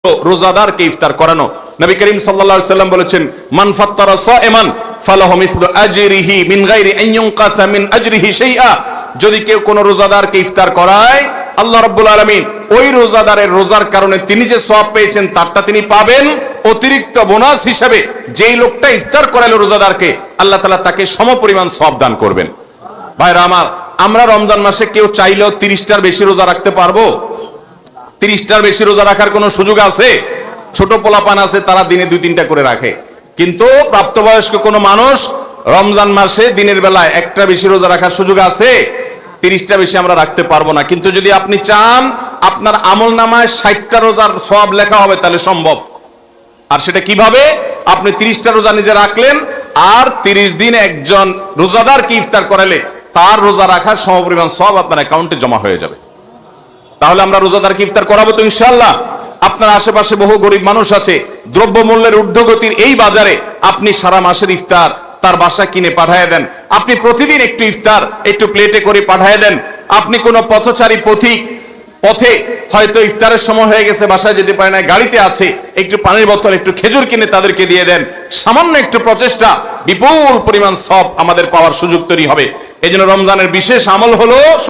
রোজাদারকে ইফতার করানো। নবী করিম সাল্লাল্লাহু আলাইহি সাল্লাম বলেছেন, মান ফাত্তারা সাইমান ফালাহু মিসলু আজরিহি মিন গায়রি আন ইউনকাসা মিন আজরিহি শাইআ। যদি কেউ কোনো রোজাদারকে ইফতার করায়, আল্লাহ রাব্বুল আলামিন ওই রোজাদারের রোজার কারণে তিনি যে সওয়াব পেয়েছেন তারটা তিনি পাবেন, অতিরিক্ত বোনাস হিসেবে যেই লোকটা ইফতার করালো রোজাদারকে, আল্লাহ তাআলা তাকে সমপরিমাণ সওয়াব দান করবেন। ভাইরা আমার, আমরা রমজান মাসে কেউ চাইলেও 30টার বেশি রোজা রাখতে পারবো? 30টার বেশি রোজা রাখার কোনো সুযোগ আছে? ছোট পোলাপান আছে, তারা দিনে 2-3টা করে রাখে, কিন্তু প্রাপ্তবয়স্ক কোনো মানুষ রমজান মাসে দিনের বেলায় একটা বেশি রোজা রাখার সুযোগ আছে? 30টা বেশি আমরা রাখতে পারবো না। কিন্তু যদি আপনি চান আপনার আমল নামায় 60টা রোজার সওয়াব লেখা হবে, তাহলে সম্ভব। আর সেটা কিভাবে? আপনি 30টা রোজা নিজে রাখলেন, আর 30 দিন একজন রোজাদারকে ইফতার করালে তার রোজা রাখার সমপরিমাণ সওয়াব আপনার অ্যাকাউন্টে জমা হয়ে যাবে। তাহলে আমরা রোজাদারকে ইফতার করাবো তো ইনশাআল্লাহ। আপনার আশেপাশে বহু গরিব মানুষ আছে, দ্রব্যমূল্যের ঊর্ধ্বগতির এই বাজারে আপনি সারা মাসের ইফতার তার বাসায় কিনে পাঠিয়ে দেন। আপনি প্রতিদিন একটু ইফতার একটু প্লেটে করে পাঠিয়ে দেন। আপনি কোনো পথচারী পথিক পথে হয়তো ইফতারের সময় হয়ে গেছে, বাসায় যেতে পারে না, গাড়িতে আছে, একটু পানির বোতল একটু খেজুর কিনে তাদেরকে দিয়ে দেন। সামান্য একটু প্রচেষ্টা বিপুল পরিমাণ সওয়াব আমাদের পাওয়ার সুযোগ তৈরি হবে। এই জন্য রমজানের বিশেষ আমল হলো